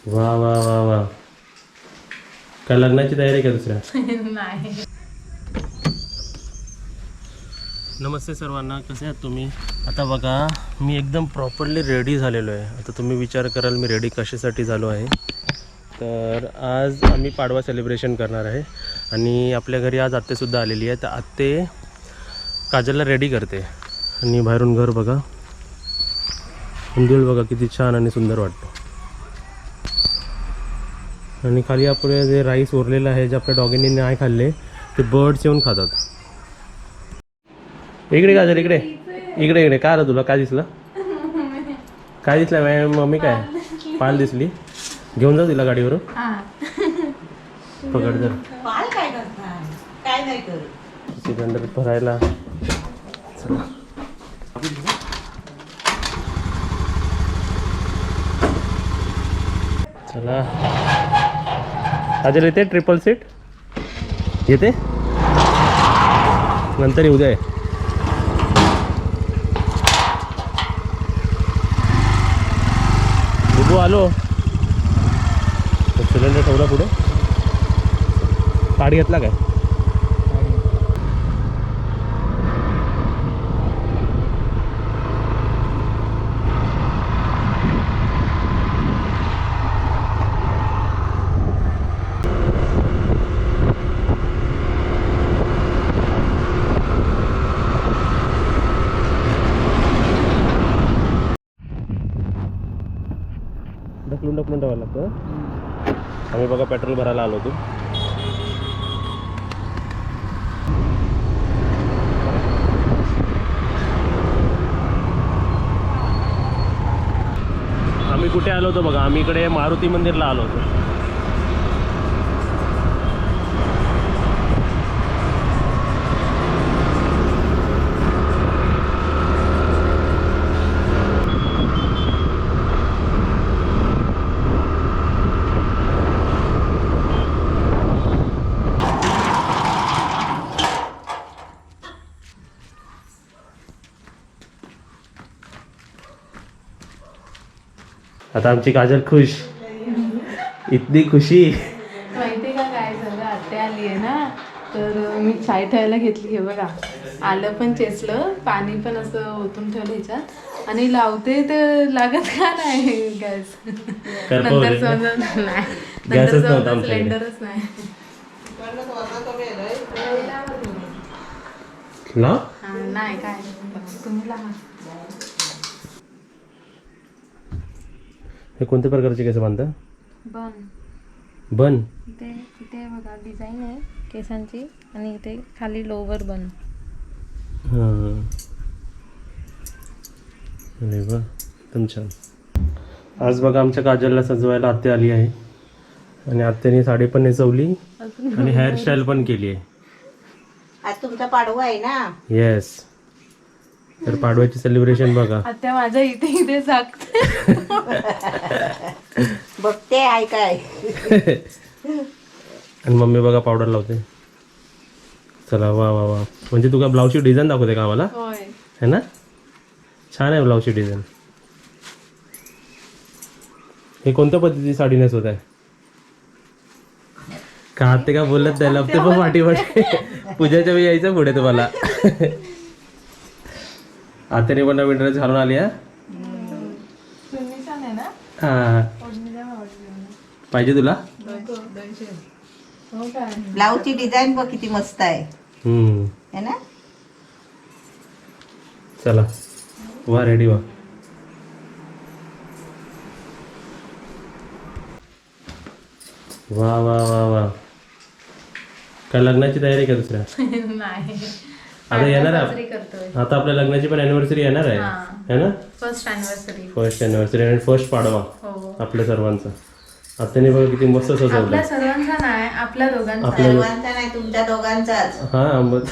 वा वा वा वा. काय लग्नाची तयारी का दुसऱ्या? नाही. नमस्ते सर्वांना, कसे आहात तुम्ही? आता बघा, मी एकदम प्रॉपरली रेडी झालेलो आहे. आता तुम्ही विचार कराल मी रेडी कशासाठी झालो आहे. तर आज आम्ही पाडवा सेलिब्रेशन करणार आहे आणि आपल्या घरी आज आत्तेसुद्धा आलेली आहे. तर आत्ते काजलला रेडी करते आणि बाहेरून घर बघा, उंदीळ बघा किती छान आणि सुंदर वाटतो. आणि खाली आपले जे राईस उरलेलं आहे, जे आपल्या डॉगींनी नाही खाल्ले ते बर्ड्स येऊन खातात. इकडे काजल, इकडे इकडे इकडे. काय आलं तुला? काय दिसलं? काय दिसलं मॅम? मम्मी काय पाल दिसली? घेऊन जा तिला गाडीवरून. पकड जर पाल काय करणार? काय नाही करत. सिलेंडर भरायला. चला चला. काजल येते ट्रिपल सीट येते, नंतर येऊ दे. बुबू आलो. सिलेंडर ठेवला पुढे. कार्ड घेतला काय? ढकलून ढकलून ठेवायला लागतं. आम्ही बघा पेट्रोल भरायला आलो होतो. आम्ही कुठे आलो होतो बघा, आम्ही इकडे मारुती मंदिरला आलो होतो. आता आमची काजल खुश, इतनी खुशी. माहिती का काय झालं? आत्या आली आहे ना, तर मी चाय ठेवायला घेतली. हे बघा, आलं पण चेचलं, पाणी पण असं ओतून ठेवलं ह्याच्यात आणि लावते तर लागत का नाही गॅस. नंतर समजून नाही, नंतर समजून सिलेंडरच नाही. नाही काय तुम्ही लहान. हे कोणत्या प्रकारचे केस बांधता? बन बन. इथे इथे बघा डिझाईन आहे केसांची आणि इथे खाली लोवर बन. हां, अरे वा, एकदम छान. आज बघा आमच्या काजलला सजवायला आत्या आली आहे आणि आत्याने साडी पण नेसवली आणि हेअरस्टाईल पण केली आहे. आज तुमचा पाडवा आहे ना. येस. तर पाडव्याची सेलिब्रेशन बघा. आत्या माझ्या इथे इथे जागते. बघते आहे काय. आणि मम्मी बघा पावडर लावते. चला वा वा वा. म्हणजे तुला ब्लाऊजची डिझाईन दाखवते का आम्हाला? होय. है ना, छान आहे ब्लाऊजची डिझाईन. हे कोणत्या पद्धतीची साडी नेसवत आहे? का ते का बोलत नाही, लपते पण पाठीवाटे. पूजाच्या वेळी यायचं पुढे तुम्हाला. आत्याने पण नवीन ड्रेस घालून आली. हा छान आहे ना. हा, पाहिजे तुला? हो काय? ब्लाऊजची डिझाईन बघ किती मस्त आहे. है ना. चला वा, रेडी वा. वा वा वा वा. काय लग्नाची तयारी का दुसऱ्या? नाही. आता येणार आहे. आता आपल्या लग्नाची पण अॅनिव्हर्सरी येणार आहे, है ना. First anniversary. फर्स्ट अॅनिव्हर्सरी आणि फर्स्ट पाडवा हो. आपल्या सर्वांचा. आत्याने बघा किती मस्त सजवलं. आपल्या सर्वांचा नाही, आपल्या दोघांचा. सर्वांचा नाही, तुमच्या दोघांचाच. हा मग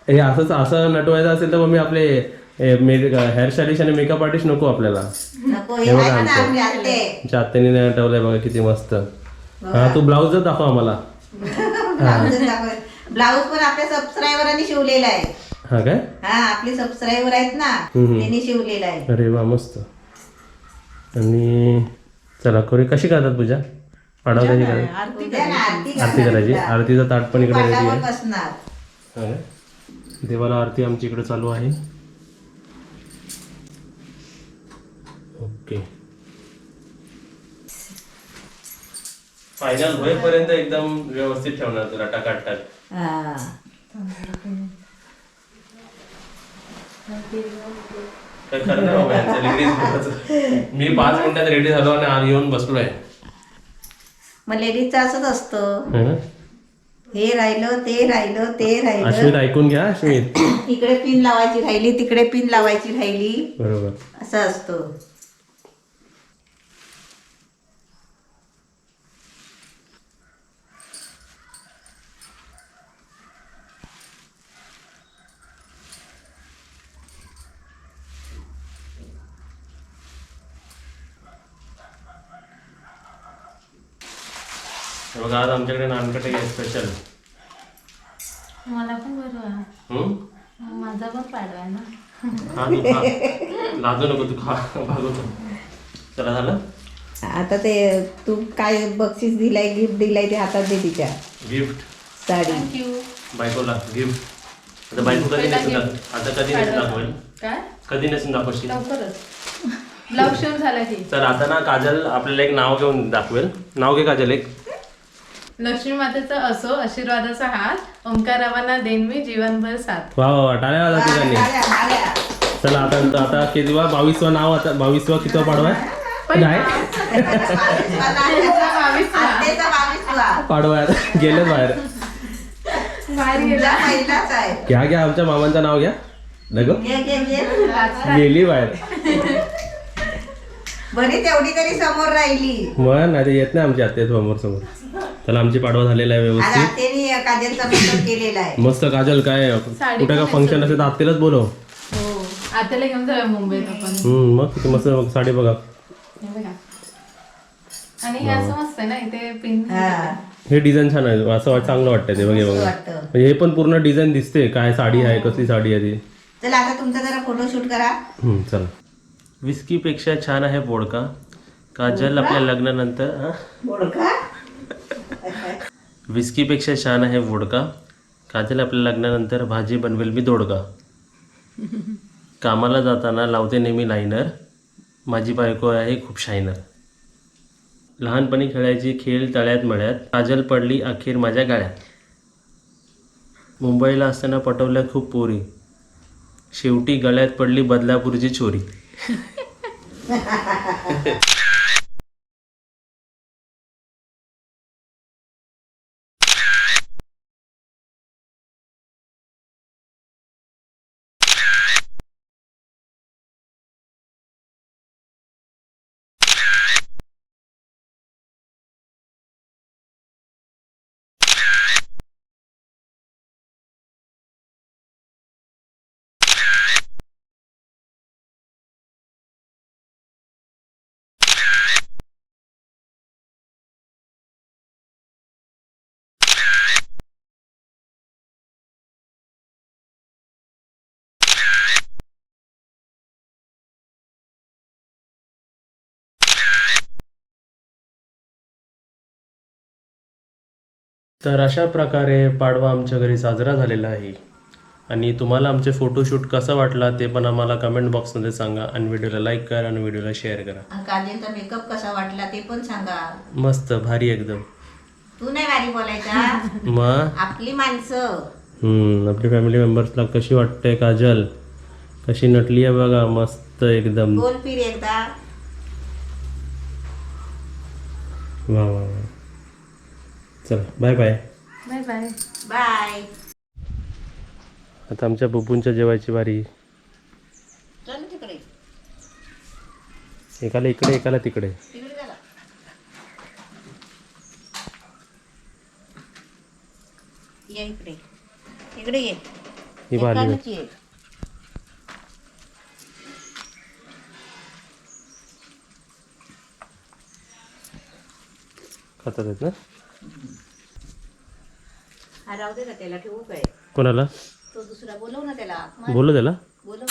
हे असंच असं नटवायचं असेल तर मग मी आपले हेअर स्टायलिश आणि मेकअप आर्टिस्ट नको आपल्याला. नको हे आहे ना आमची आत्ते. आमच्या आत्याने नटवलंय बघा किती मस्त. हा, तू ब्लाऊजच दाखव आम्हाला. ब्लाऊज पण आपल्या सबस्क्रायबरांनी शिवलेला आहे. हा काय? हा, आपले सबस्क्रायबर आहेत ना, त्यांनी शिवलेला आहे. अरे वा, मस्त. आणि चला करूया. कशी करतात पूजा? पाडवा कशी करतात? उद्या ना आरती करायची. आरतीचं ताट पण इकडे रेडी पाटावर आहे. बसणार. हा काय? देवाला आरती आमची इकडे चालू आहे. ओके. फायनल होईपर्यंत एकदम व्यवस्थित ठेवणार तुला टाकाटाक. हा. काय खरं नाही बाबा यांचं लेडीज बोलायचं. मी 5 मिनिटात रेडी झालो आणि आज येऊन बसलोय. मग लेडीजचं असंच असतं. है ना? हे राहिलं ते राहिलं ते राहिलं. अश्वित ऐकून घ्या. अश्वित इकडे पिन लावायची राहिली तिकडे पिन लावायची राहिली बरोबर. असं असतं. हे बघा आज आमच्याकडे नानकटे आहे स्पेशल. मला पण बरं आहे. माझा पण पाडवा आहे ना. खा तू खा. लाजू नको तू खा. भागवतो. चला झालं. आता ते तू काय बक्षीस दिलाय गिफ्ट दिलाय ते हातात दे तिच्या. गिफ्ट साडी. थँक्यू. बायकोला गिफ्ट. आता बायको कधी नेसून आता कधी नेसून दाखवेल? काय? कधी नेसून दाखवशील? लवकरच ब्लाऊज शिवून झाला की. तर आता ना काजल आपल्याला एक नाव घेऊन दाखवेल. नाव घे काजल एक. लक्ष्मी मातेचा असो आशीर्वादाचा हात, ओंकारावांना देईन मी जीवनभर साथ. वा वा वा. टाळ्या वाजवा ठिकाणी. चला आता कितवा 22वा नाव. आता 22वा कितवा पाडवा आहे? नाही पाडवा आहे. गेलेच बाहेर. बाहेर गेला. पहिलाच आहे. घ्या घ्या आमच्या मामांचं नाव घ्या. नको घे, घे, घे. गेली बाहेर. बरी तेवढी तरी समोर राहिली. मग नाही ते येत नाही आमच्या आत्या समोर समोर. चला आमची पाडवा झालेला आहे आज व्यवस्थित. आत्याने काजलचा मेकअप केलेला आहे. मस्त. काजल काय साडी कुठे का पण फंक्शन असेल तर आत्यालाच बोलव. हो आत्याला घेऊन जाऊया मुंबईत आपण. मग किती मस्त साडी बघा. हे बघा. आणि हे असं मस्त आहे ना इथे पिन. हा. हे डिझाईन छान आहे. असं चांगलं वाटतंय ते बघे बघा. वाटतं. म्हणजे हे पण पूर्ण डिझाईन दिसते काय साडी आहे कसली साडी आहे ती. चला आता तुमचा जरा फोटोशूट करा. चला. विस्कीपेक्षा छान आहे बोडका. काजल आपल्या लग्नानंतर बोडका. विस्कीपेक्षा छान आहे वोडका. काजल आपल्या लग्नानंतर भाजी बनवेल मी दोडका. कामाला जाताना लावते नेहमी लायनर. माझी बायको आहे खूप शायनर. लहानपणी खेळायची खेळ तळ्यात मळ्यात. काजल पडली अखेर माझ्या गाळ्यात. मुंबईला असताना पटवल्या खूप पोरी. शेवटी गळ्यात पडली बदलापूरची चोरी. तर अशा प्रकारे पाडवा आमच्या घरी साजरा झालेला आहे. आणि तुम्हाला आमचे फोटोशूट कसा वाटला ते पण आम्हाला कमेंट बॉक्समध्ये सांगा. आणि व्हिडिओला लाईक करा आणि व्हिडिओला शेअर करा. काजलचा मेकअप कसा वाटला ते पण सांगा. मस्त भारी एकदम. तू नाही भारी बोलायचा. मग आपली माणसं. आपली फॅमिली मेंबर्सला कशी वाटते काजल? कशी नटली आहे बघा. मस्त एकदम. गोल फिर एकदा. वा वा वा. चला bye bye. Bye bye. Bye. आता आमच्या बबूंच्या जेवायची बारी. चल तिकडे. एकाला इकडे एकाला तिकडे. तिकडे चला. ये इकडे. इकडे ये. ही भारी एकालाच ये. खातात आहेत ना. हा राहू दे का त्याला ठेवू काय? कोणाला तो दुसरा बोलव ना त्याला. बोलू त्याला. बोलव.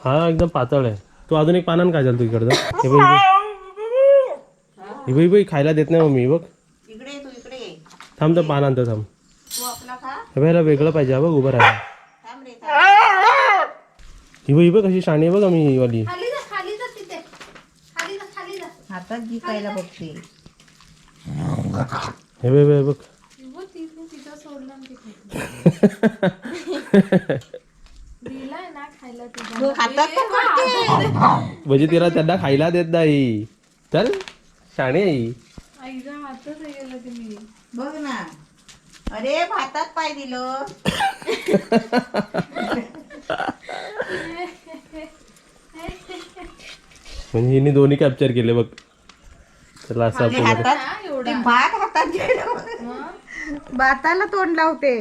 हा एकदम पातळ आहे. तू अजून एक पानान काय झालं तू इकडचं हे बघ हे बघ खायला देत नाही मम्मी बघ. इकडे ये, तू इकडे ये. थांब तर पान आणतो थांब. तू आपला खा. हे बघ, ह्याला वेगळं पाहिजे हा बघ उभं राहा. थांब रे थांब. ही बघ कशी शाणी आहे बघ आम्ही वाली. खाली जा खाली जा तिथे खाली जा खाली जा. हातात जी खायला बघते. हे बघ हे बघ तिथे तिथं सोडलं आणि तिथे दिलाय ना खायला तू तुझ्या हातात का बघते? म्हणजे तिला त्यांना खायला देत नाही. चल शाणी आहे ही. आईचा हातच गेला तुम्ही. बघ ना. अरे भातात पाय दिलं. म्हणजे हिने दोन्ही कॅप्चर केले बघ. चला असं म्हणजे आपण हातात ते भात हातात गेलं. भाताला तोंड लावते.